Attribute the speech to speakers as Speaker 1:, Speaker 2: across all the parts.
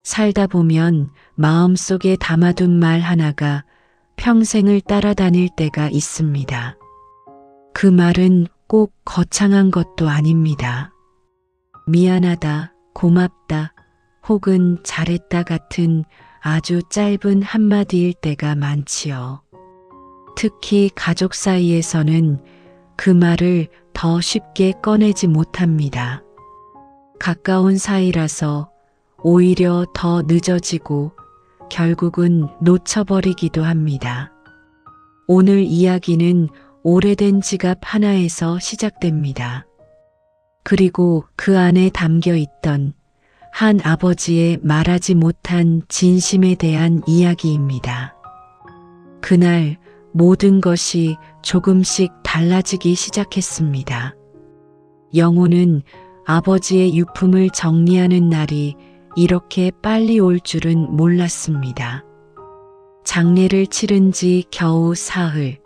Speaker 1: 살다 보면 마음속에 담아둔 말 하나가 평생을 따라다닐 때가 있습니다. 그 말은 꼭 거창한 것도 아닙니다. 미안하다, 고맙다, 혹은 잘했다 같은 아주 짧은 한마디일 때가 많지요. 특히 가족 사이에서는 그 말을 더 쉽게 꺼내지 못합니다. 가까운 사이라서 오히려 더 늦어지고 결국은 놓쳐버리기도 합니다. 오늘 이야기는 오래된 지갑 하나에서 시작됩니다. 그리고 그 안에 담겨 있던 한 아버지의 말하지 못한 진심에 대한 이야기입니다. 그날 모든 것이 조금씩 달라지기 시작했습니다. 영호는 아버지의 유품을 정리하는 날이 이렇게 빨리 올 줄은 몰랐습니다. 장례를 치른 지 겨우 사흘,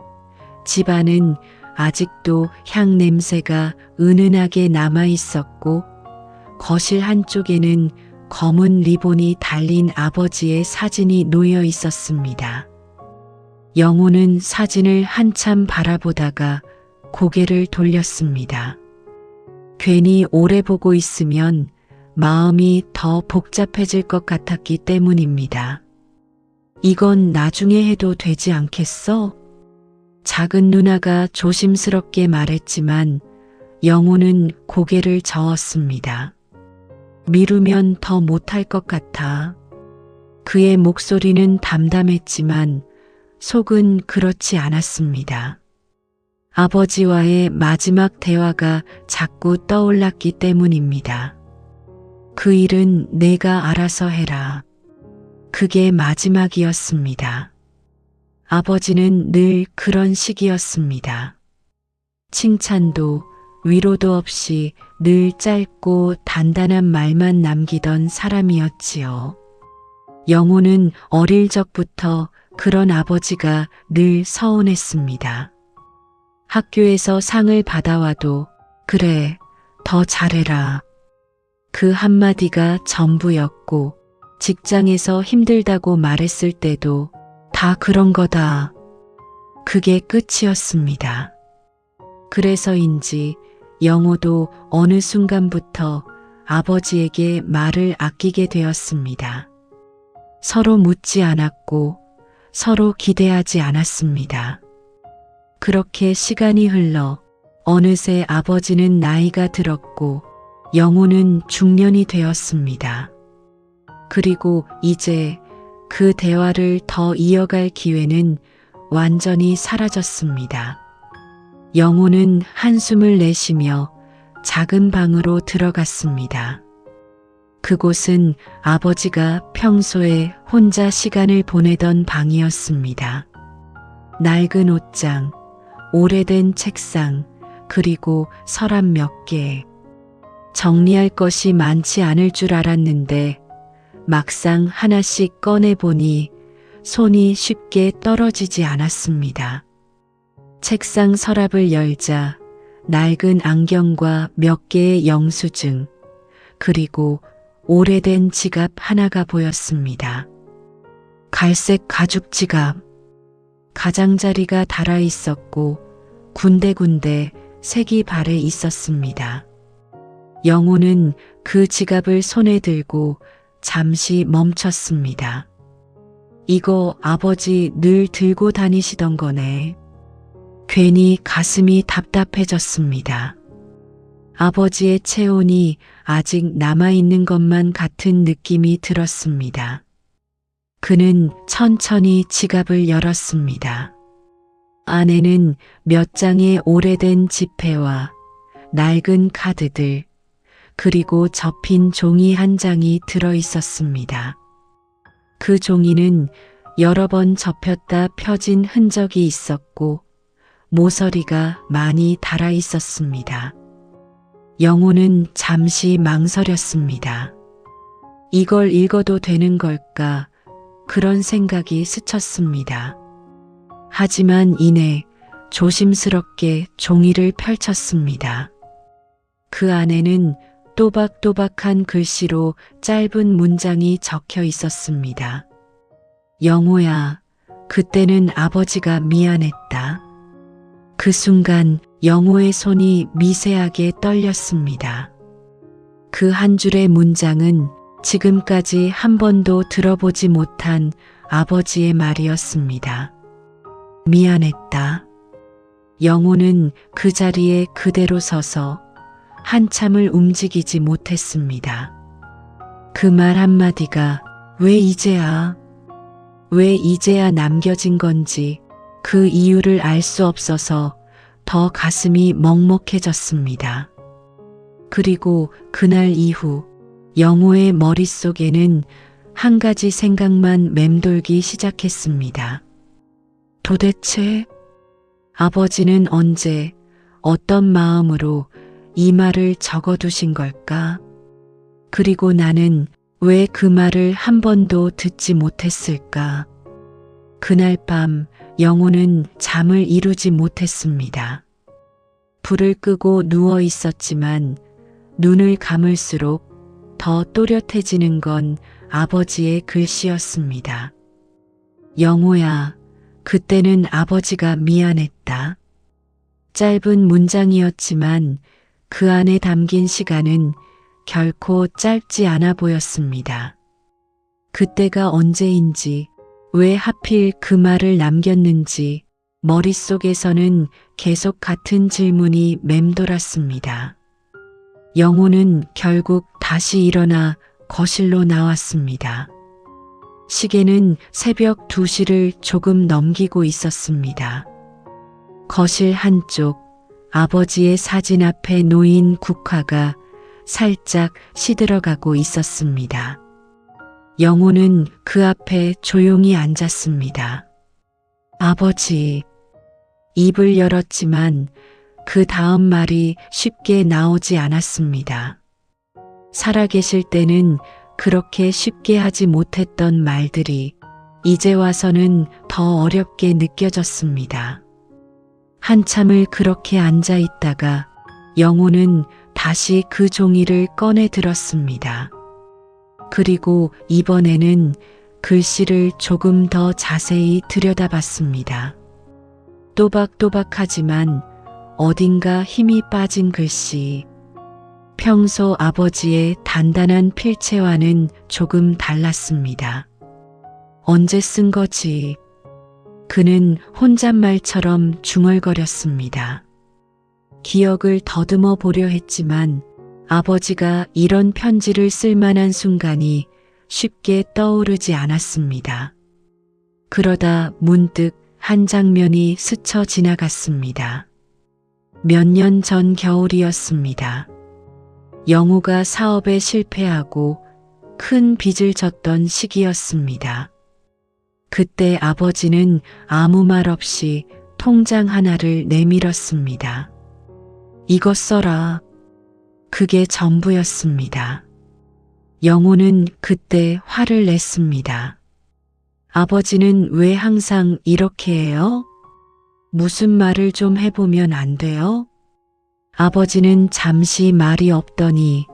Speaker 1: 집안은 아직도 향 냄새가 은은하게 남아 있었고 거실 한쪽에는 검은 리본이 달린 아버지의 사진이 놓여 있었습니다. 영호는 사진을 한참 바라보다가 고개를 돌렸습니다. 괜히 오래 보고 있으면 마음이 더 복잡해질 것 같았기 때문입니다. 이건 나중에 해도 되지 않겠어? 작은 누나가 조심스럽게 말했지만 영호는 고개를 저었습니다. 미루면 더 못할 것 같아. 그의 목소리는 담담했지만 속은 그렇지 않았습니다. 아버지와의 마지막 대화가 자꾸 떠올랐기 때문입니다. 그 일은 내가 알아서 해라. 그게 마지막이었습니다. 아버지는 늘 그런 식이었습니다. 칭찬도 위로도 없이 늘 짧고 단단한 말만 남기던 사람이었지요. 영호는 어릴 적부터 그런 아버지가 늘 서운했습니다. 학교에서 상을 받아와도 그래, 더 잘해라. 그 한마디가 전부였고 직장에서 힘들다고 말했을 때도 다 그런 거다. 그게 끝이었습니다. 그래서인지 영호도 어느 순간부터 아버지에게 말을 아끼게 되었습니다. 서로 묻지 않았고 서로 기대하지 않았습니다. 그렇게 시간이 흘러 어느새 아버지는 나이가 들었고 영호는 중년이 되었습니다. 그리고 이제 그 대화를 더 이어갈 기회는 완전히 사라졌습니다. 영호는 한숨을 내쉬며 작은 방으로 들어갔습니다. 그곳은 아버지가 평소에 혼자 시간을 보내던 방이었습니다. 낡은 옷장, 오래된 책상, 그리고 서랍 몇 개. 정리할 것이 많지 않을 줄 알았는데 막상 하나씩 꺼내보니 손이 쉽게 떨어지지 않았습니다. 책상 서랍을 열자 낡은 안경과 몇 개의 영수증, 그리고 오래된 지갑 하나가 보였습니다. 갈색 가죽 지갑. 가장자리가 달아 있었고 군데군데 색이 바래 있었습니다. 영호는 그 지갑을 손에 들고 잠시 멈췄습니다. 이거 아버지 늘 들고 다니시던 거네. 괜히 가슴이 답답해졌습니다. 아버지의 체온이 아직 남아있는 것만 같은 느낌이 들었습니다. 그는 천천히 지갑을 열었습니다. 안에는 몇 장의 오래된 지폐와 낡은 카드들, 그리고 접힌 종이 한 장이 들어 있었습니다. 그 종이는 여러 번 접혔다 펴진 흔적이 있었고 모서리가 많이 달아 있었습니다. 영호는 잠시 망설였습니다. 이걸 읽어도 되는 걸까? 그런 생각이 스쳤습니다. 하지만 이내 조심스럽게 종이를 펼쳤습니다. 그 안에는 또박또박한 글씨로 짧은 문장이 적혀 있었습니다. 영호야, 그때는 아버지가 미안했다. 그 순간 영호의 손이 미세하게 떨렸습니다. 그 한 줄의 문장은 지금까지 한 번도 들어보지 못한 아버지의 말이었습니다. 미안했다. 영호는 그 자리에 그대로 서서 한참을 움직이지 못했습니다. 그 말 한마디가 왜 이제야 남겨진 건지 그 이유를 알 수 없어서 더 가슴이 먹먹해졌습니다. 그리고 그날 이후 영호의 머릿속에는 한 가지 생각만 맴돌기 시작했습니다. 도대체 아버지는 언제 어떤 마음으로 이 말을 적어두신 걸까? 그리고 나는 왜 그 말을 한 번도 듣지 못했을까? 그날 밤 영호는 잠을 이루지 못했습니다. 불을 끄고 누워 있었지만 눈을 감을수록 더 또렷해지는 건 아버지의 글씨였습니다. 영호야, 그때는 아버지가 미안했다. 짧은 문장이었지만 그 안에 담긴 시간은 결코 짧지 않아 보였습니다. 그때가 언제인지, 왜 하필 그 말을 남겼는지 머릿속에서는 계속 같은 질문이 맴돌았습니다. 영호는 결국 다시 일어나 거실로 나왔습니다. 시계는 새벽 2시를 조금 넘기고 있었습니다. 거실 한쪽 아버지의 사진 앞에 놓인 국화가 살짝 시들어가고 있었습니다. 영호는 그 앞에 조용히 앉았습니다. 아버지, 입을 열었지만 그 다음 말이 쉽게 나오지 않았습니다. 살아계실 때는 그렇게 쉽게 하지 못했던 말들이 이제 와서는 더 어렵게 느껴졌습니다. 한참을 그렇게 앉아 있다가 영호는 다시 그 종이를 꺼내 들었습니다. 그리고 이번에는 글씨를 조금 더 자세히 들여다봤습니다. 또박또박하지만 어딘가 힘이 빠진 글씨. 평소 아버지의 단단한 필체와는 조금 달랐습니다. 언제 쓴 거지? 그는 혼잣말처럼 중얼거렸습니다. 기억을 더듬어 보려 했지만 아버지가 이런 편지를 쓸 만한 순간이 쉽게 떠오르지 않았습니다. 그러다 문득 한 장면이 스쳐 지나갔습니다. 몇 년 전 겨울이었습니다. 영호가 사업에 실패하고 큰 빚을 졌던 시기였습니다. 그때 아버지는 아무 말 없이 통장 하나를 내밀었습니다. 이것 써라. 그게 전부였습니다. 영호는 그때 화를 냈습니다. 아버지는 왜 항상 이렇게 해요? 무슨 말을 좀 해보면 안 돼요? 아버지는 잠시 말이 없더니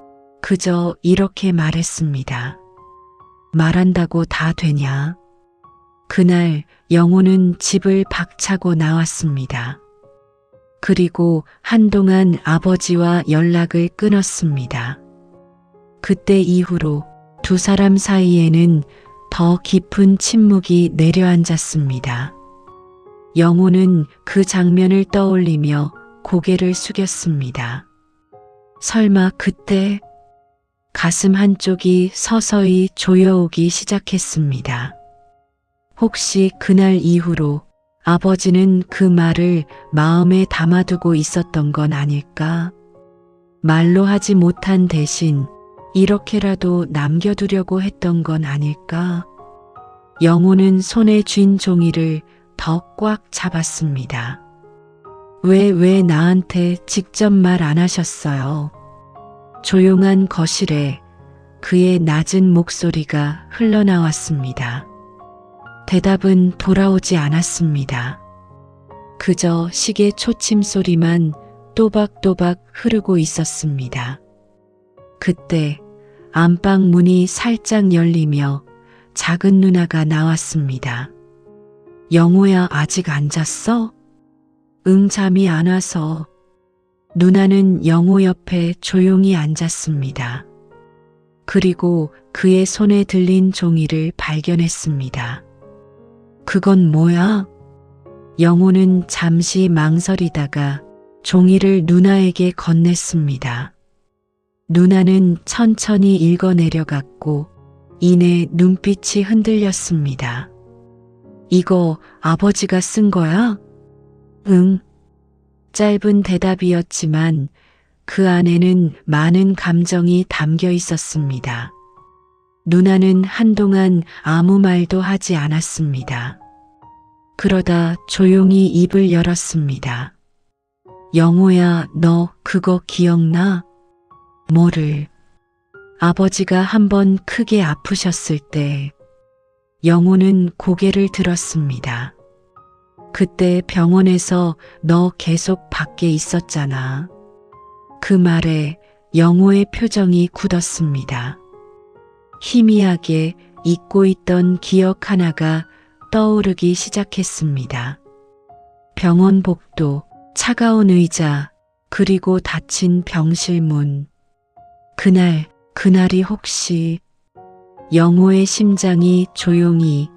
Speaker 1: 그저 이렇게 말했습니다. 말한다고 다 되냐? 그날 영호는 집을 박차고 나왔습니다. 그리고 한동안 아버지와 연락을 끊었습니다. 그때 이후로 두 사람 사이에는 더 깊은 침묵이 내려앉았습니다. 영호는 그 장면을 떠올리며 고개를 숙였습니다. 설마 그때? 가슴 한쪽이 서서히 조여오기 시작했습니다. 혹시 그날 이후로 아버지는 그 말을 마음에 담아두고 있었던 건 아닐까? 말로 하지 못한 대신 이렇게라도 남겨두려고 했던 건 아닐까? 영호는 손에 쥔 종이를 더 꽉 잡았습니다. 왜 나한테 직접 말 안 하셨어요? 조용한 거실에 그의 낮은 목소리가 흘러나왔습니다. 대답은 돌아오지 않았습니다. 그저 시계 초침 소리만 또박또박 흐르고 있었습니다. 그때 안방 문이 살짝 열리며 작은 누나가 나왔습니다. 영호야, 아직 안 잤어? 응, 잠이 안 와서. 누나는 영호 옆에 조용히 앉았습니다. 그리고 그의 손에 들린 종이를 발견했습니다. 그건 뭐야? 영호는 잠시 망설이다가 종이를 누나에게 건넸습니다. 누나는 천천히 읽어내려갔고 이내 눈빛이 흔들렸습니다. 이거 아버지가 쓴 거야? 응. 짧은 대답이었지만 그 안에는 많은 감정이 담겨 있었습니다. 누나는 한동안 아무 말도 하지 않았습니다. 그러다 조용히 입을 열었습니다. 영호야, 너 그거 기억나? 뭐를? 아버지가 한번 크게 아프셨을 때. 영호는 고개를 들었습니다. 그때 병원에서 너 계속 밖에 있었잖아. 그 말에 영호의 표정이 굳었습니다. 희미하게 잊고 있던 기억 하나가 떠오르기 시작했습니다. 병원 복도, 차가운 의자, 그리고 닫힌 병실 문. 그날이 혹시... 영호의 심장이 조용히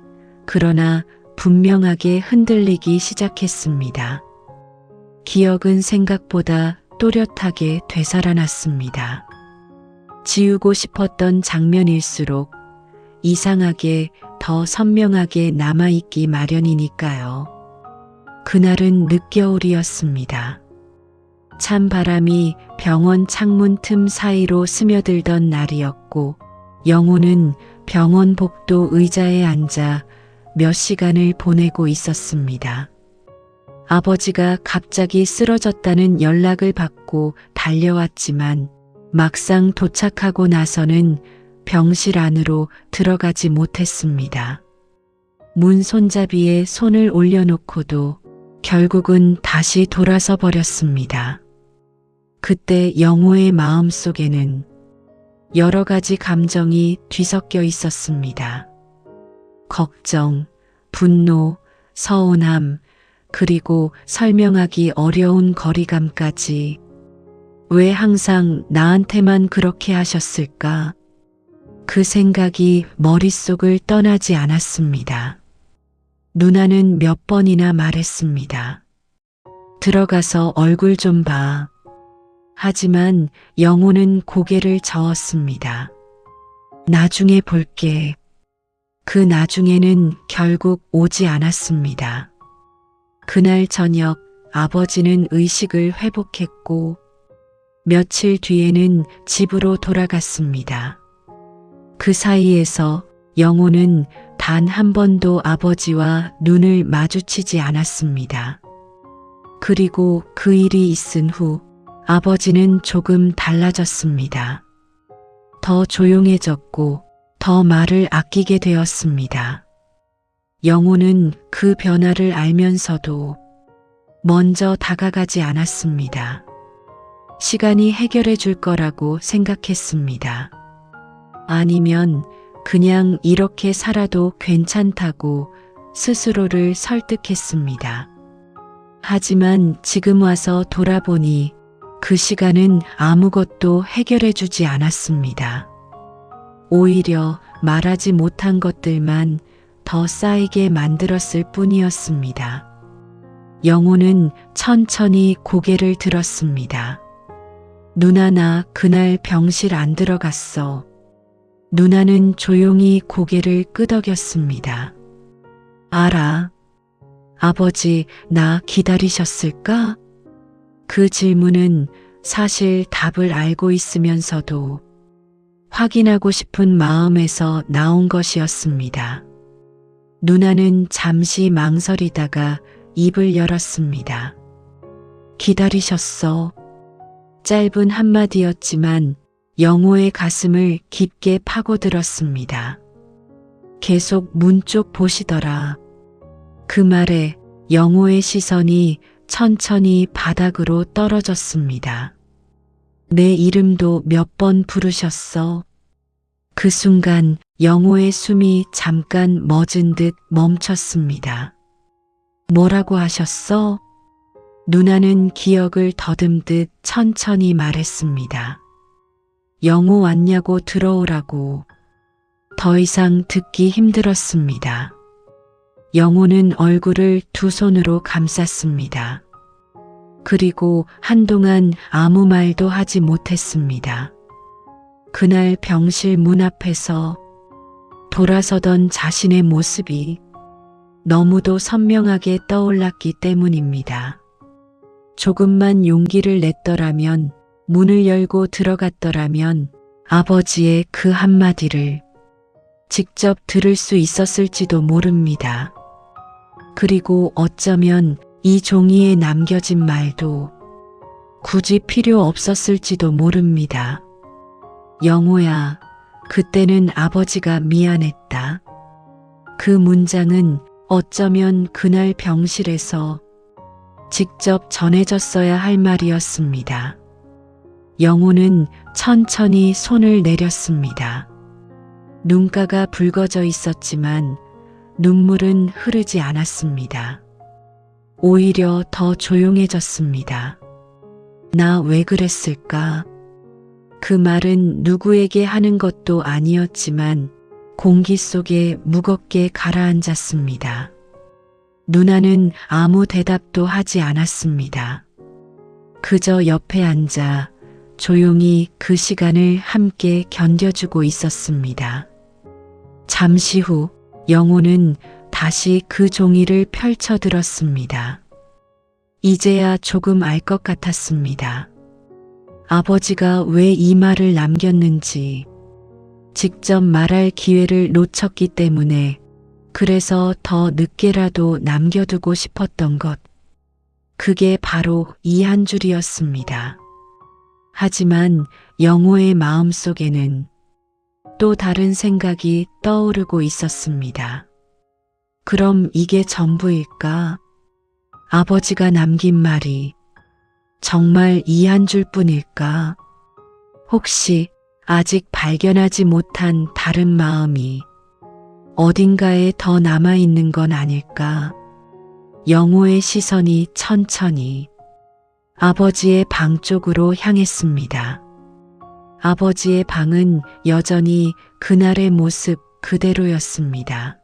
Speaker 1: 그러나 분명하게 흔들리기 시작했습니다. 기억은 생각보다 또렷하게 되살아났습니다. 지우고 싶었던 장면일수록 이상하게 더 선명하게 남아있기 마련이니까요. 그날은 늦겨울이었습니다. 찬 바람이 병원 창문 틈 사이로 스며들던 날이었고 영호는 병원 복도 의자에 앉아 몇 시간을 보내고 있었습니다. 아버지가 갑자기 쓰러졌다는 연락을 받고 달려왔지만 막상 도착하고 나서는 병실 안으로 들어가지 못했습니다. 문 손잡이에 손을 올려놓고도 결국은 다시 돌아서 버렸습니다. 그때 영호의 마음속에는 여러 가지 감정이 뒤섞여 있었습니다. 걱정, 분노, 서운함, 그리고 설명하기 어려운 거리감까지. 왜 항상 나한테만 그렇게 하셨을까? 그 생각이 머릿속을 떠나지 않았습니다. 누나는 몇 번이나 말했습니다. 들어가서 얼굴 좀 봐. 하지만 영호는 고개를 저었습니다. 나중에 볼게. 그 나중에는 결국 오지 않았습니다. 그날 저녁 아버지는 의식을 회복했고 며칠 뒤에는 집으로 돌아갔습니다. 그 사이에서 영호는 단 한 번도 아버지와 눈을 마주치지 않았습니다. 그리고 그 일이 있은 후 아버지는 조금 달라졌습니다. 더 조용해졌고 더 말을 아끼게 되었습니다. 영호는 그 변화를 알면서도 먼저 다가가지 않았습니다. 시간이 해결해 줄 거라고 생각했습니다. 아니면 그냥 이렇게 살아도 괜찮다고 스스로를 설득했습니다. 하지만 지금 와서 돌아보니 그 시간은 아무것도 해결해 주지 않았습니다. 오히려 말하지 못한 것들만 더 쌓이게 만들었을 뿐이었습니다. 영호는 천천히 고개를 들었습니다. 누나, 나 그날 병실 안 들어갔어. 누나는 조용히 고개를 끄덕였습니다. 알아. 아버지, 나 기다리셨을까? 그 질문은 사실 답을 알고 있으면서도 확인하고 싶은 마음에서 나온 것이었습니다. 누나는 잠시 망설이다가 입을 열었습니다. 기다리셨어. 짧은 한마디였지만 영호의 가슴을 깊게 파고들었습니다. 계속 문 쪽 보시더라. 그 말에 영호의 시선이 천천히 바닥으로 떨어졌습니다. 내 이름도 몇 번 부르셨어. 그 순간 영호의 숨이 잠깐 멎은 듯 멈췄습니다. 뭐라고 하셨어? 누나는 기억을 더듬듯 천천히 말했습니다. 영호 왔냐고 들어오라고. 더 이상 듣기 힘들었습니다. 영호는 얼굴을 두 손으로 감쌌습니다. 그리고 한동안 아무 말도 하지 못했습니다. 그날 병실 문 앞에서 돌아서던 자신의 모습이 너무도 선명하게 떠올랐기 때문입니다. 조금만 용기를 냈더라면, 문을 열고 들어갔더라면 아버지의 그 한마디를 직접 들을 수 있었을지도 모릅니다. 그리고 어쩌면 이 종이에 남겨진 말도 굳이 필요 없었을지도 모릅니다. 영호야, 그때는 아버지가 미안했다. 그 문장은 어쩌면 그날 병실에서 직접 전해졌어야 할 말이었습니다. 영호는 천천히 손을 내렸습니다. 눈가가 붉어져 있었지만 눈물은 흐르지 않았습니다. 오히려 더 조용해졌습니다. 나 왜 그랬을까? 그 말은 누구에게 하는 것도 아니었지만 공기 속에 무겁게 가라앉았습니다. 누나는 아무 대답도 하지 않았습니다. 그저 옆에 앉아 조용히 그 시간을 함께 견뎌주고 있었습니다. 잠시 후 영호는 다시 그 종이를 펼쳐 들었습니다. 이제야 조금 알 것 같았습니다. 아버지가 왜 이 말을 남겼는지, 직접 말할 기회를 놓쳤기 때문에, 그래서 더 늦게라도 남겨두고 싶었던 것. 그게 바로 이 한 줄이었습니다. 하지만 영호의 마음속에는 또 다른 생각이 떠오르고 있었습니다. 그럼 이게 전부일까? 아버지가 남긴 말이 정말 이 한 줄뿐일까? 혹시 아직 발견하지 못한 다른 마음이 어딘가에 더 남아있는 건 아닐까? 영호의 시선이 천천히 아버지의 방 쪽으로 향했습니다. 아버지의 방은 여전히 그날의 모습 그대로였습니다.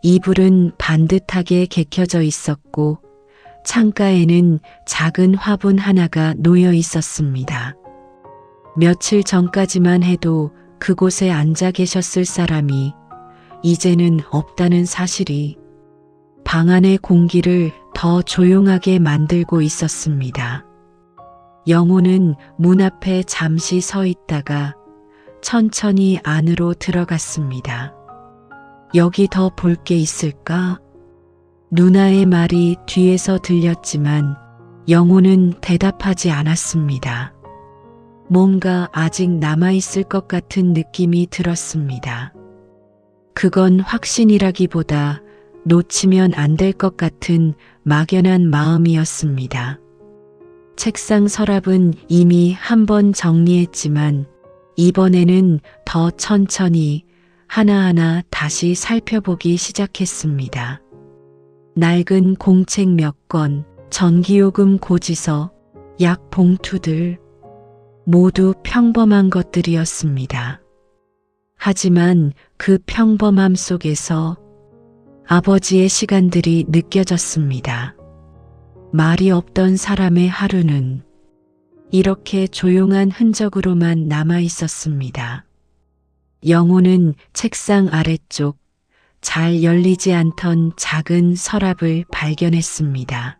Speaker 1: 이불은 반듯하게 개켜져 있었고 창가에는 작은 화분 하나가 놓여 있었습니다. 며칠 전까지만 해도 그곳에 앉아 계셨을 사람이 이제는 없다는 사실이 방 안의 공기를 더 조용하게 만들고 있었습니다. 영호는 문 앞에 잠시 서 있다가 천천히 안으로 들어갔습니다. 여기 더 볼 게 있을까? 누나의 말이 뒤에서 들렸지만 영호는 대답하지 않았습니다. 뭔가 아직 남아있을 것 같은 느낌이 들었습니다. 그건 확신이라기보다 놓치면 안 될 것 같은 막연한 마음이었습니다. 책상 서랍은 이미 한 번 정리했지만 이번에는 더 천천히 하나하나 다시 살펴보기 시작했습니다. 낡은 공책 몇 권, 전기요금 고지서, 약 봉투들, 모두 평범한 것들이었습니다. 하지만 그 평범함 속에서 아버지의 시간들이 느껴졌습니다. 말이 없던 사람의 하루는 이렇게 조용한 흔적으로만 남아 있었습니다. 영호는 책상 아래쪽 잘 열리지 않던 작은 서랍을 발견했습니다.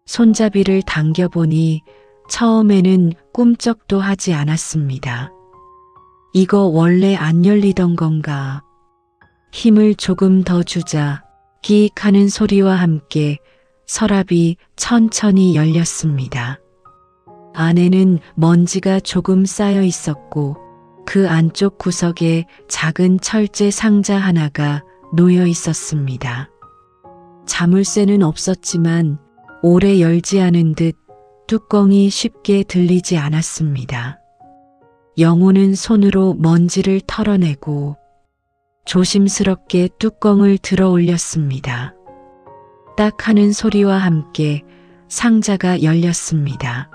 Speaker 1: 손잡이를 당겨보니 처음에는 꿈쩍도 하지 않았습니다. 이거 원래 안 열리던 건가? 힘을 조금 더 주자 끼익 하는 소리와 함께 서랍이 천천히 열렸습니다. 안에는 먼지가 조금 쌓여 있었고 그 안쪽 구석에 작은 철제 상자 하나가 놓여 있었습니다. 자물쇠는 없었지만 오래 열지 않은 듯 뚜껑이 쉽게 들리지 않았습니다. 영호는 손으로 먼지를 털어내고 조심스럽게 뚜껑을 들어 올렸습니다. 딱 하는 소리와 함께 상자가 열렸습니다.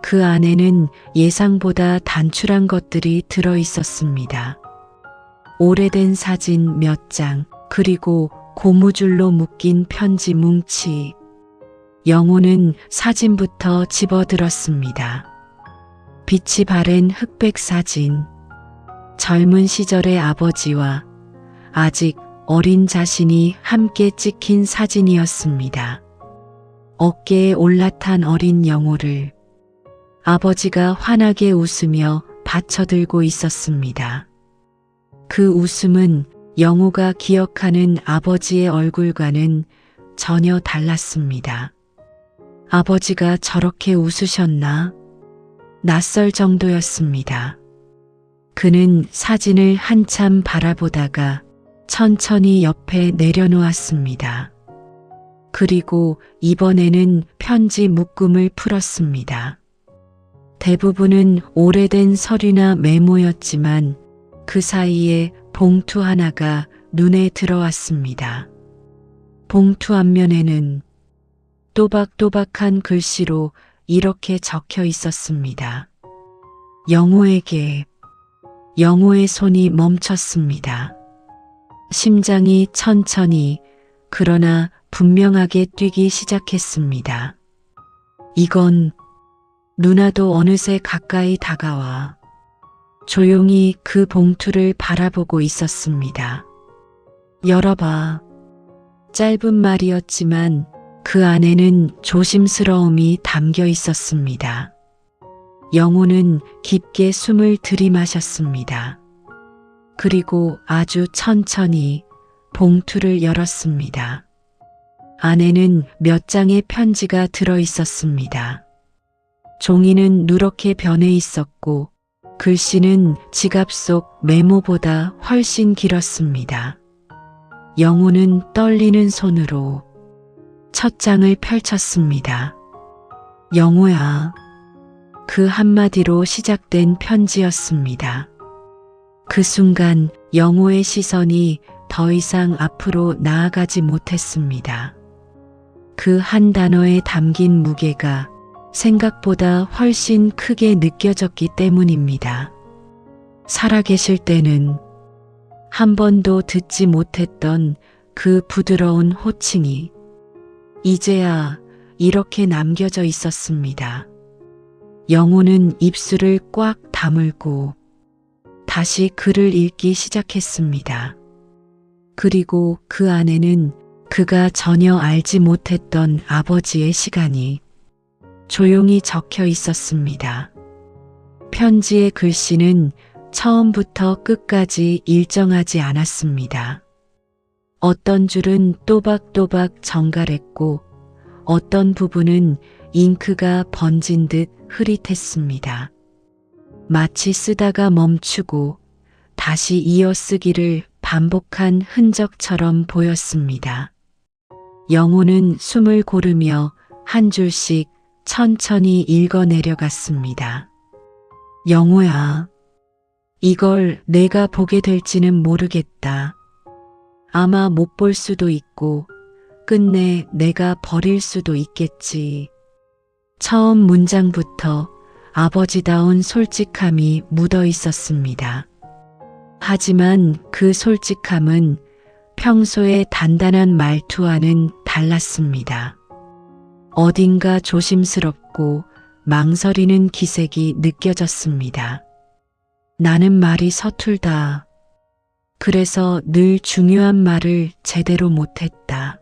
Speaker 1: 그 안에는 예상보다 단출한 것들이 들어 있었습니다. 오래된 사진 몇 장, 그리고 고무줄로 묶인 편지 뭉치. 영호는 사진부터 집어들었습니다. 빛이 바랜 흑백 사진. 젊은 시절의 아버지와 아직 어린 자신이 함께 찍힌 사진이었습니다. 어깨에 올라탄 어린 영호를 아버지가 환하게 웃으며 받쳐들고 있었습니다. 그 웃음은 영호가 기억하는 아버지의 얼굴과는 전혀 달랐습니다. 아버지가 저렇게 웃으셨나? 낯설 정도였습니다. 그는 사진을 한참 바라보다가 천천히 옆에 내려놓았습니다. 그리고 이번에는 편지 묶음을 풀었습니다. 대부분은 오래된 서류나 메모였지만 그 사이에 봉투 하나가 눈에 들어왔습니다. 봉투 앞면에는 또박또박한 글씨로 이렇게 적혀 있었습니다. 영호에게. 영호의 손이 멈췄습니다. 심장이 천천히 그러나 분명하게 뛰기 시작했습니다. 이건 누나도 어느새 가까이 다가와 조용히 그 봉투를 바라보고 있었습니다. 열어봐. 짧은 말이었지만 그 안에는 조심스러움이 담겨 있었습니다. 영호는 깊게 숨을 들이마셨습니다. 그리고 아주 천천히 봉투를 열었습니다. 안에는 몇 장의 편지가 들어 있었습니다. 종이는 누렇게 변해 있었고 글씨는 지갑 속 메모보다 훨씬 길었습니다. 영호는 떨리는 손으로 첫 장을 펼쳤습니다. 영호야. 그 한마디로 시작된 편지였습니다. 그 순간 영호의 시선이 더 이상 앞으로 나아가지 못했습니다. 그 한 단어에 담긴 무게가 생각보다 훨씬 크게 느껴졌기 때문입니다. 살아계실 때는 한 번도 듣지 못했던 그 부드러운 호칭이 이제야 이렇게 남겨져 있었습니다. 영호는 입술을 꽉 다물고 다시 글을 읽기 시작했습니다. 그리고 그 안에는 그가 전혀 알지 못했던 아버지의 시간이 조용히 적혀 있었습니다. 편지의 글씨는 처음부터 끝까지 일정하지 않았습니다. 어떤 줄은 또박또박 정갈했고 어떤 부분은 잉크가 번진 듯 흐릿했습니다. 마치 쓰다가 멈추고 다시 이어쓰기를 반복한 흔적처럼 보였습니다. 영호는 숨을 고르며 한 줄씩 천천히 읽어 내려갔습니다. 영호야, 이걸 내가 보게 될지는 모르겠다. 아마 못 볼 수도 있고 끝내 내가 버릴 수도 있겠지. 처음 문장부터 아버지다운 솔직함이 묻어 있었습니다. 하지만 그 솔직함은 평소의 단단한 말투와는 달랐습니다. 어딘가 조심스럽고 망설이는 기색이 느껴졌습니다. 나는 말이 서툴다. 그래서 늘 중요한 말을 제대로 못했다.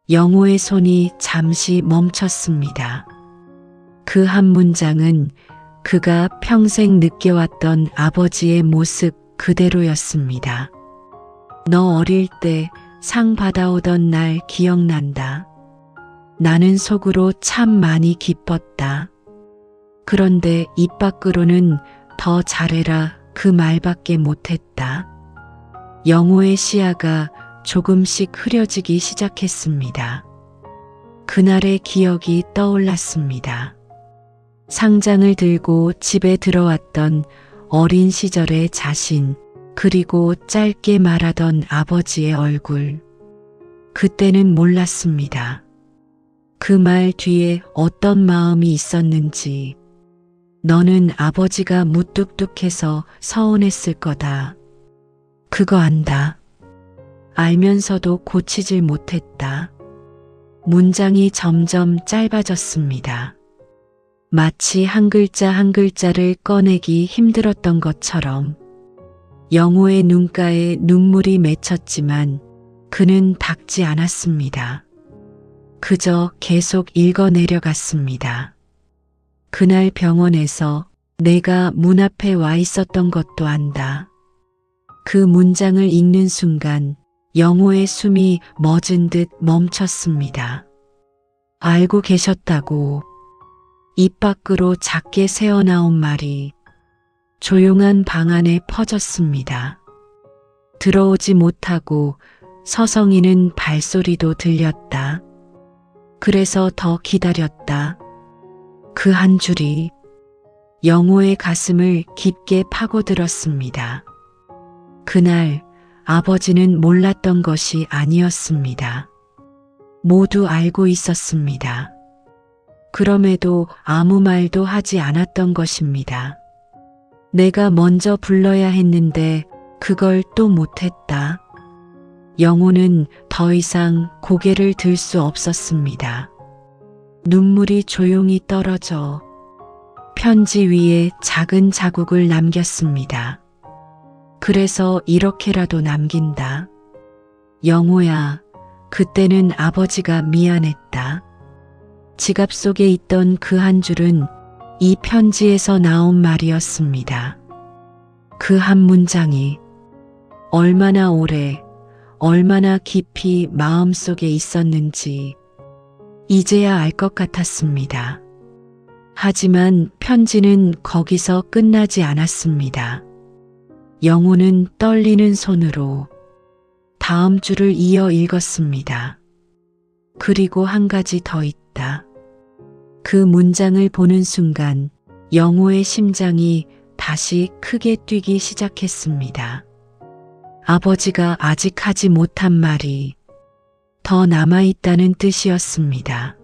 Speaker 1: 영호의 손이 잠시 멈췄습니다. 그 한 문장은 그가 평생 느껴왔던 아버지의 모습 그대로였습니다. 너 어릴 때 상 받아오던 날 기억난다. 나는 속으로 참 많이 기뻤다. 그런데 입 밖으로는 더 잘해라 그 말밖에 못했다. 영호의 시야가 조금씩 흐려지기 시작했습니다. 그날의 기억이 떠올랐습니다. 상장을 들고 집에 들어왔던 어린 시절의 자신, 그리고 짧게 말하던 아버지의 얼굴. 그때는 몰랐습니다. 그 말 뒤에 어떤 마음이 있었는지. 너는 아버지가 무뚝뚝해서 서운했을 거다. 그거 안다. 알면서도 고치질 못했다. 문장이 점점 짧아졌습니다. 마치 한 글자 한 글자를 꺼내기 힘들었던 것처럼. 영호의 눈가에 눈물이 맺혔지만 그는 닦지 않았습니다. 그저 계속 읽어 내려갔습니다. 그날 병원에서 내가 문 앞에 와 있었던 것도 안다. 그 문장을 읽는 순간 영호의 숨이 멎은 듯 멈췄습니다. 알고 계셨다고. 입 밖으로 작게 새어나온 말이 조용한 방 안에 퍼졌습니다. 들어오지 못하고 서성이는 발소리도 들렸다. 그래서 더 기다렸다. 그 한 줄이 영호의 가슴을 깊게 파고들었습니다. 그날 아버지는 몰랐던 것이 아니었습니다. 모두 알고 있었습니다. 그럼에도 아무 말도 하지 않았던 것입니다. 내가 먼저 불러야 했는데 그걸 또 못했다. 영호는 더 이상 고개를 들 수 없었습니다. 눈물이 조용히 떨어져 편지 위에 작은 자국을 남겼습니다. 그래서 이렇게라도 남긴다. 영호야, 그때는 아버지가 미안했다. 지갑 속에 있던 그 한 줄은 이 편지에서 나온 말이었습니다. 그 한 문장이 얼마나 오래, 얼마나 깊이 마음속에 있었는지 이제야 알 것 같았습니다. 하지만 편지는 거기서 끝나지 않았습니다. 영호는 떨리는 손으로 다음 줄을 이어 읽었습니다. 그리고 한 가지 더 있다. 그 문장을 보는 순간 영호의 심장이 다시 크게 뛰기 시작했습니다. 아버지가 아직 하지 못한 말이 더 남아있다는 뜻이었습니다.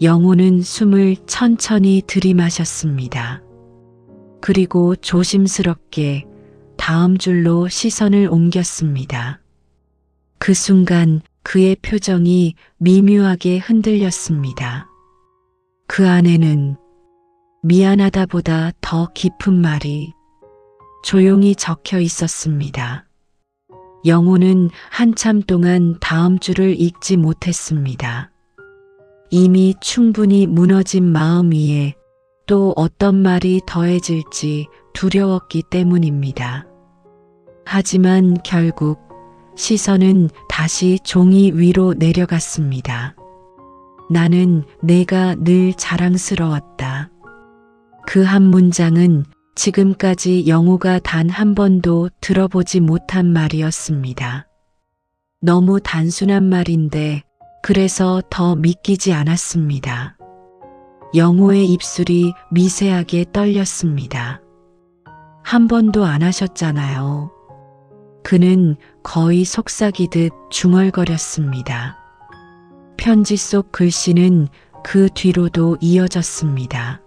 Speaker 1: 영호는 숨을 천천히 들이마셨습니다. 그리고 조심스럽게 다음 줄로 시선을 옮겼습니다. 그 순간 그의 표정이 미묘하게 흔들렸습니다. 그 안에는 미안하다보다 더 깊은 말이 조용히 적혀 있었습니다. 영호는 한참 동안 다음 줄을 읽지 못했습니다. 이미 충분히 무너진 마음 위에 또 어떤 말이 더해질지 두려웠기 때문입니다. 하지만 결국 시선은 다시 종이 위로 내려갔습니다. 나는 내가 늘 자랑스러웠다. 그 한 문장은 지금까지 영호가 단 한 번도 들어보지 못한 말이었습니다. 너무 단순한 말인데 그래서 더 믿기지 않았습니다. 영호의 입술이 미세하게 떨렸습니다. 한 번도 안 하셨잖아요. 그는 거의 속삭이듯 중얼거렸습니다. 편지 속 글씨는 그 뒤로도 이어졌습니다.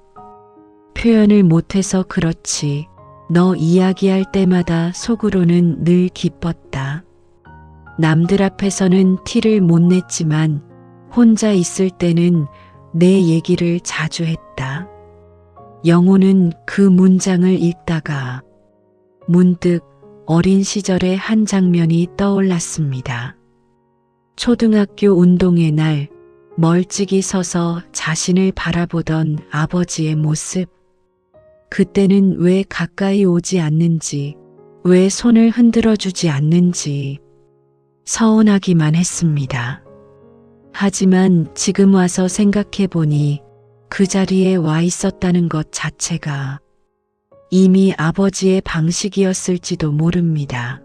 Speaker 1: 표현을 못해서 그렇지 너 이야기할 때마다 속으로는 늘 기뻤다. 남들 앞에서는 티를 못 냈지만 혼자 있을 때는 내 얘기를 자주 했다. 영호는 그 문장을 읽다가 문득 어린 시절의 한 장면이 떠올랐습니다. 초등학교 운동회 날 멀찍이 서서 자신을 바라보던 아버지의 모습. 그때는 왜 가까이 오지 않는지, 왜 손을 흔들어 주지 않는지 서운하기만 했습니다. 하지만 지금 와서 생각해 보니 그 자리에 와 있었다는 것 자체가 이미 아버지의 방식이었을지도 모릅니다.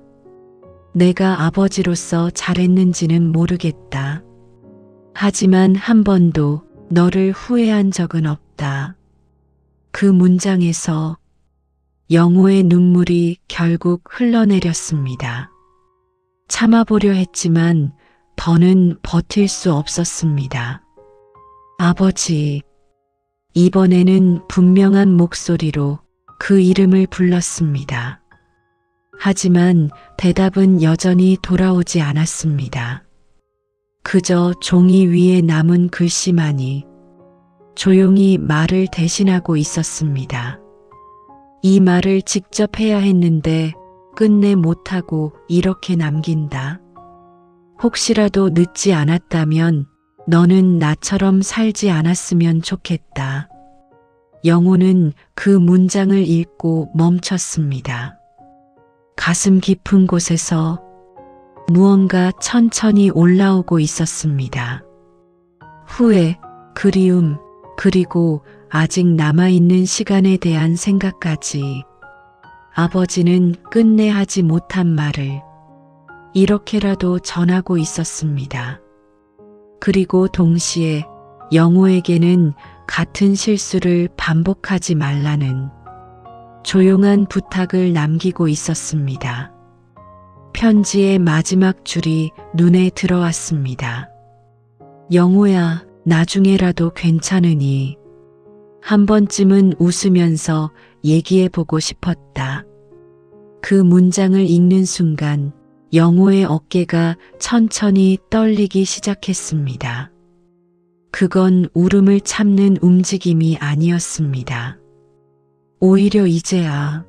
Speaker 1: 내가 아버지로서 잘했는지는 모르겠다. 하지만 한 번도 너를 후회한 적은 없다. 그 문장에서 영호의 눈물이 결국 흘러내렸습니다. 참아보려 했지만 더는 버틸 수 없었습니다. 아버지, 이번에는 분명한 목소리로 그 이름을 불렀습니다. 하지만 대답은 여전히 돌아오지 않았습니다. 그저 종이 위에 남은 글씨만이 조용히 말을 대신하고 있었습니다. 이 말을 직접 해야 했는데 끝내 못하고 이렇게 남긴다. 혹시라도 늦지 않았다면 너는 나처럼 살지 않았으면 좋겠다. 영호는 그 문장을 읽고 멈췄습니다. 가슴 깊은 곳에서 무언가 천천히 올라오고 있었습니다. 후회, 그리움, 그리고 아직 남아있는 시간에 대한 생각까지. 아버지는 끝내 하지 못한 말을 이렇게라도 전하고 있었습니다. 그리고 동시에 영호에게는 같은 실수를 반복하지 말라는 조용한 부탁을 남기고 있었습니다. 편지의 마지막 줄이 눈에 들어왔습니다. 영호야, 나중에라도 괜찮으니 한 번쯤은 웃으면서 얘기해보고 싶었다. 그 문장을 읽는 순간 영호의 어깨가 천천히 떨리기 시작했습니다. 그건 울음을 참는 움직임이 아니었습니다. 오히려 이제야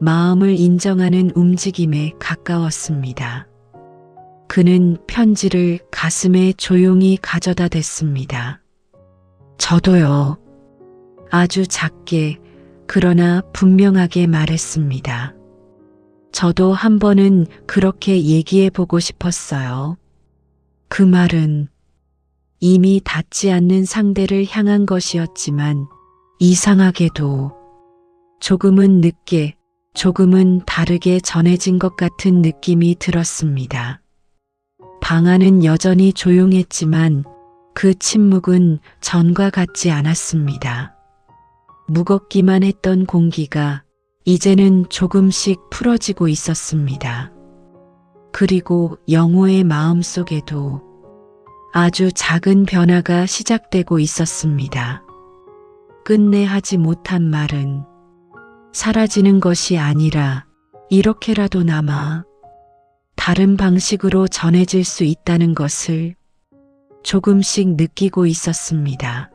Speaker 1: 마음을 인정하는 움직임에 가까웠습니다. 그는 편지를 가슴에 조용히 가져다 댔습니다. 저도요. 아주 작게 그러나 분명하게 말했습니다. 저도 한 번은 그렇게 얘기해 보고 싶었어요. 그 말은 이미 닿지 않는 상대를 향한 것이었지만 이상하게도 조금은 늦게, 조금은 다르게 전해진 것 같은 느낌이 들었습니다. 방 안은 여전히 조용했지만 그 침묵은 전과 같지 않았습니다. 무겁기만 했던 공기가 이제는 조금씩 풀어지고 있었습니다. 그리고 영호의 마음속에도 아주 작은 변화가 시작되고 있었습니다. 끝내 하지 못한 말은 사라지는 것이 아니라 이렇게라도 남아 다른 방식으로 전해질 수 있다는 것을 조금씩 느끼고 있었습니다.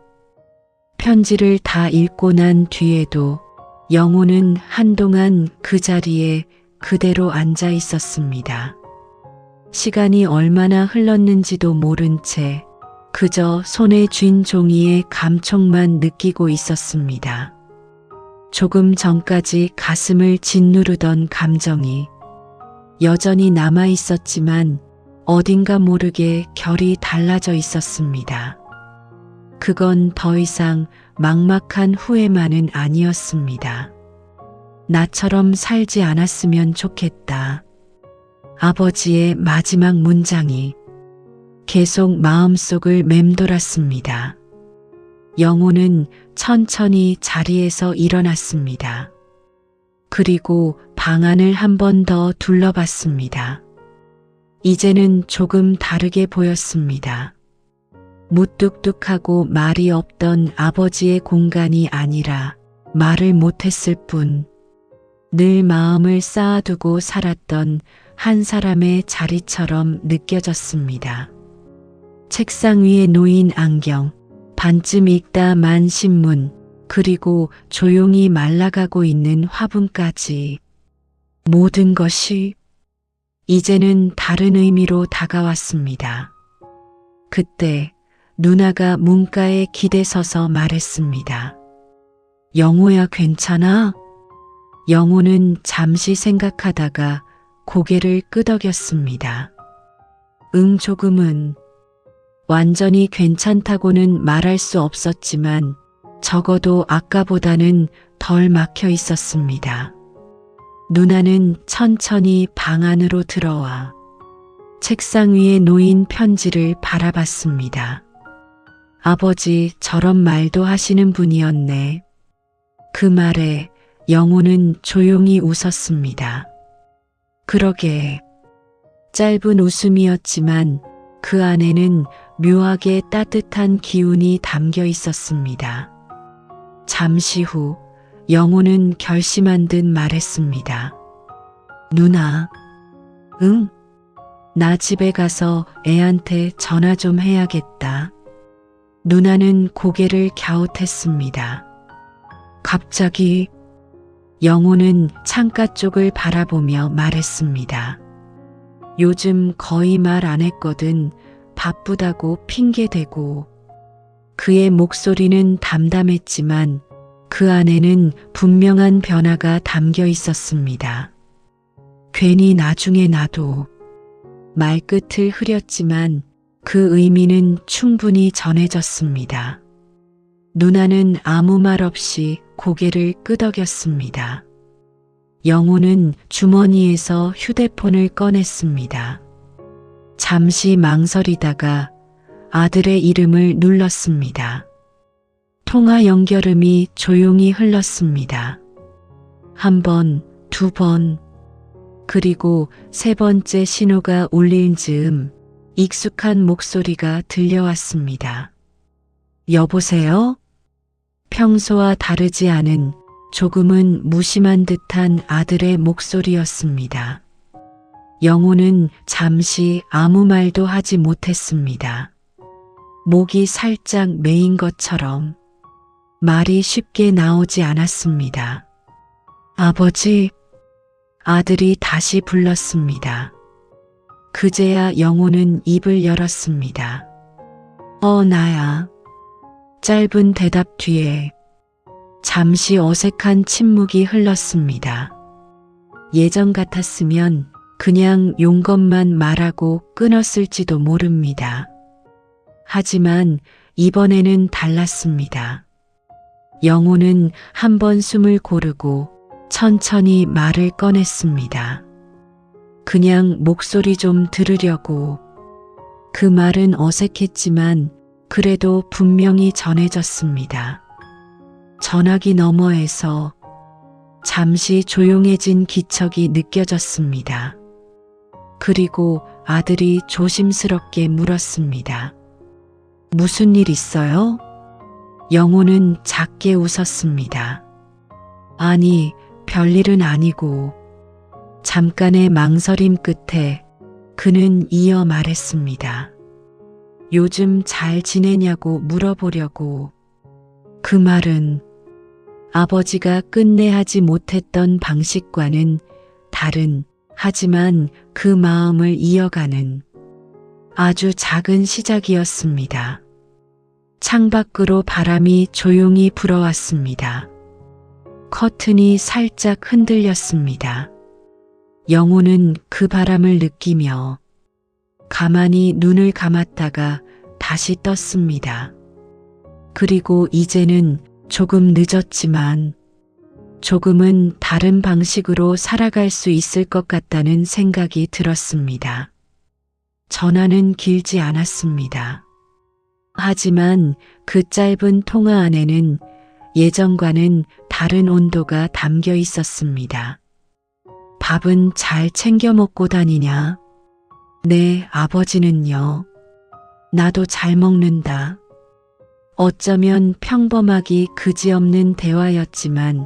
Speaker 1: 편지를 다 읽고 난 뒤에도 영호는 한동안 그 자리에 그대로 앉아 있었습니다. 시간이 얼마나 흘렀는지도 모른 채 그저 손에 쥔 종이의 감촉만 느끼고 있었습니다. 조금 전까지 가슴을 짓누르던 감정이 여전히 남아 있었지만 어딘가 모르게 결이 달라져 있었습니다. 그건 더 이상 막막한 후회만은 아니었습니다. 나처럼 살지 않았으면 좋겠다. 아버지의 마지막 문장이 계속 마음속을 맴돌았습니다. 영호는 천천히 자리에서 일어났습니다. 그리고 방 안을 한 번 더 둘러봤습니다. 이제는 조금 다르게 보였습니다. 무뚝뚝하고 말이 없던 아버지의 공간이 아니라 말을 못했을 뿐 늘 마음을 쌓아두고 살았던 한 사람의 자리처럼 느껴졌습니다. 책상 위에 놓인 안경, 반쯤 읽다 만 신문, 그리고 조용히 말라가고 있는 화분까지 모든 것이 이제는 다른 의미로 다가왔습니다. 그때 누나가 문가에 기대서서 말했습니다. 영호야, 괜찮아? 영호는 잠시 생각하다가 고개를 끄덕였습니다. 조금은. 완전히 괜찮다고는 말할 수 없었지만 적어도 아까보다는 덜 막혀 있었습니다. 누나는 천천히 방 안으로 들어와 책상 위에 놓인 편지를 바라봤습니다. 아버지, 저런 말도 하시는 분이었네. 그 말에 영호는 조용히 웃었습니다. 그러게. 짧은 웃음이었지만 그 안에는 묘하게 따뜻한 기운이 담겨 있었습니다. 잠시 후 영호는 결심한 듯 말했습니다. 누나. 응? 나 집에 가서 애한테 전화 좀 해야겠다. 누나는 고개를 갸웃했습니다. 갑자기? 영호는 창가 쪽을 바라보며 말했습니다. 요즘 거의 말 안 했거든. 바쁘다고 핑계대고. 그의 목소리는 담담했지만 그 안에는 분명한 변화가 담겨 있었습니다. 괜히 나중에 나도. 말끝을 흐렸지만 그 의미는 충분히 전해졌습니다. 누나는 아무 말 없이 고개를 끄덕였습니다. 영호는 주머니에서 휴대폰을 꺼냈습니다. 잠시 망설이다가 아들의 이름을 눌렀습니다. 통화 연결음이 조용히 흘렀습니다. 한 번, 두 번, 그리고 세 번째 신호가 울릴 즈음 익숙한 목소리가 들려왔습니다. 여보세요? 평소와 다르지 않은 조금은 무심한 듯한 아들의 목소리였습니다. 영호는 잠시 아무 말도 하지 못했습니다. 목이 살짝 메인 것처럼 말이 쉽게 나오지 않았습니다. 아버지, 아들이 다시 불렀습니다. 그제야 영호는 입을 열었습니다. 나야. 짧은 대답 뒤에 잠시 어색한 침묵이 흘렀습니다. 예전 같았으면 그냥 용건만 말하고 끊었을지도 모릅니다. 하지만 이번에는 달랐습니다. 영호는 한 번 숨을 고르고 천천히 말을 꺼냈습니다. 그냥 목소리 좀 들으려고. 그 말은 어색했지만 그래도 분명히 전해졌습니다. 전화기 너머에서 잠시 조용해진 기척이 느껴졌습니다. 그리고 아들이 조심스럽게 물었습니다. 무슨 일 있어요? 영호는 작게 웃었습니다. 아니, 별일은 아니고. 잠깐의 망설임 끝에 그는 이어 말했습니다. 요즘 잘 지내냐고 물어보려고. 그 말은 아버지가 끝내 하지 못했던 방식과는 다른, 하지만 그 마음을 이어가는 아주 작은 시작이었습니다. 창밖으로 바람이 조용히 불어왔습니다. 커튼이 살짝 흔들렸습니다. 영호는 그 바람을 느끼며 가만히 눈을 감았다가 다시 떴습니다. 그리고 이제는 조금 늦었지만 조금은 다른 방식으로 살아갈 수 있을 것 같다는 생각이 들었습니다. 전화는 길지 않았습니다. 하지만 그 짧은 통화 안에는 예전과는 다른 온도가 담겨 있었습니다. 밥은 잘 챙겨 먹고 다니냐? 네, 아버지는요? 나도 잘 먹는다. 어쩌면 평범하기 그지없는 대화였지만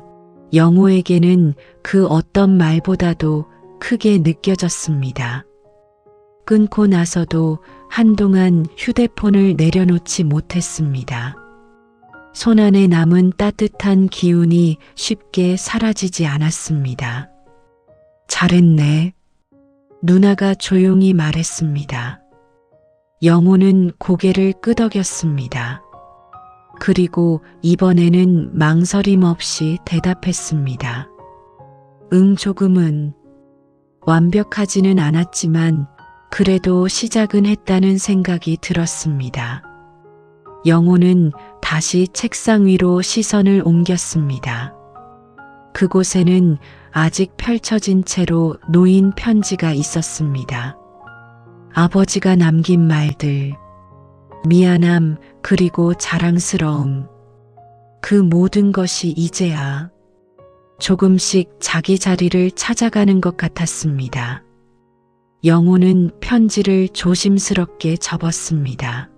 Speaker 1: 영호에게는 그 어떤 말보다도 크게 느껴졌습니다. 끊고 나서도 한동안 휴대폰을 내려놓지 못했습니다. 손안에 남은 따뜻한 기운이 쉽게 사라지지 않았습니다. 잘했네. 누나가 조용히 말했습니다. 영호는 고개를 끄덕였습니다. 그리고 이번에는 망설임 없이 대답했습니다. 응, 조금은. 완벽하지는 않았지만 그래도 시작은 했다는 생각이 들었습니다. 영호는 다시 책상 위로 시선을 옮겼습니다. 그곳에는 아직 펼쳐진 채로 놓인 편지가 있었습니다. 아버지가 남긴 말들, 미안함 그리고 자랑스러움, 그 모든 것이 이제야 조금씩 자기 자리를 찾아가는 것 같았습니다. 영호는 편지를 조심스럽게 접었습니다.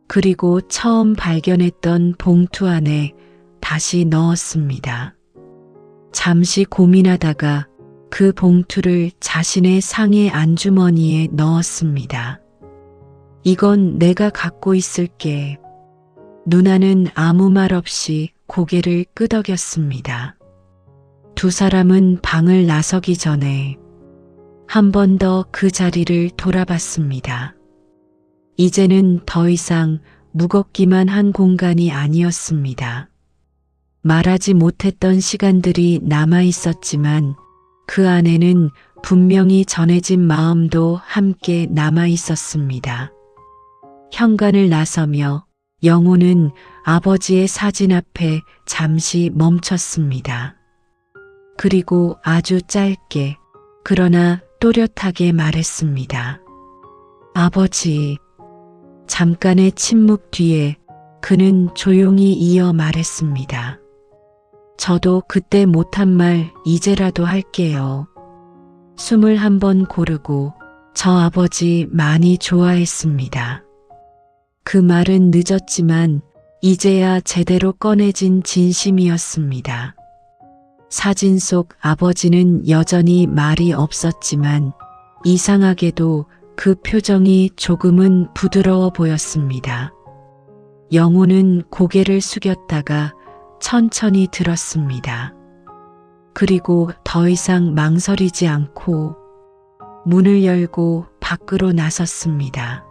Speaker 1: 그리고 처음 발견했던 봉투 안에 다시 넣었습니다. 잠시 고민하다가 그 봉투를 자신의 상의 안주머니에 넣었습니다. 이건 내가 갖고 있을게. 누나는 아무 말 없이 고개를 끄덕였습니다. 두 사람은 방을 나서기 전에 한 번 더 그 자리를 돌아봤습니다. 이제는 더 이상 무겁기만 한 공간이 아니었습니다. 말하지 못했던 시간들이 남아 있었지만 그 안에는 분명히 전해진 마음도 함께 남아 있었습니다. 현관을 나서며 영호는 아버지의 사진 앞에 잠시 멈췄습니다. 그리고 아주 짧게 그러나 또렷하게 말했습니다. 아버지. 잠깐의 침묵 뒤에 그는 조용히 이어 말했습니다. 저도 그때 못한 말 이제라도 할게요. 숨을 한번 고르고 저 아버지 많이 좋아했습니다. 그 말은 늦었지만 이제야 제대로 꺼내진 진심이었습니다. 사진 속 아버지는 여전히 말이 없었지만 이상하게도 그 표정이 조금은 부드러워 보였습니다. 영호는 고개를 숙였다가 천천히 들었습니다. 그리고 더 이상 망설이지 않고 문을 열고 밖으로 나섰습니다.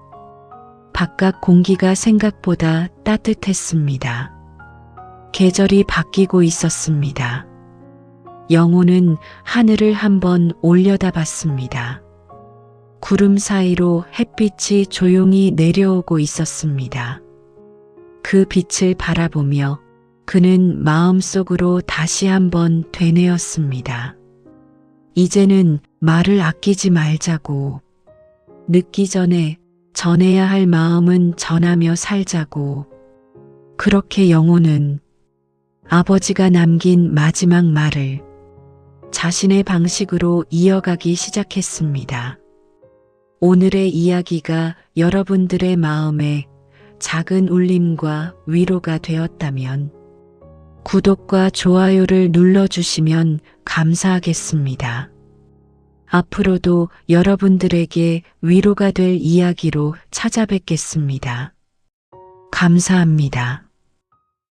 Speaker 1: 바깥 공기가 생각보다 따뜻했습니다. 계절이 바뀌고 있었습니다. 영호는 하늘을 한번 올려다봤습니다. 구름 사이로 햇빛이 조용히 내려오고 있었습니다. 그 빛을 바라보며 그는 마음속으로 다시 한번 되뇌었습니다. 이제는 말을 아끼지 말자고. 늦기 전에 전해야 할 마음은 전하며 살자고. 그렇게 영호는 아버지가 남긴 마지막 말을 자신의 방식으로 이어가기 시작했습니다. 오늘의 이야기가 여러분들의 마음에 작은 울림과 위로가 되었다면 구독과 좋아요를 눌러주시면 감사하겠습니다. 앞으로도 여러분들에게 위로가 될 이야기로 찾아뵙겠습니다. 감사합니다.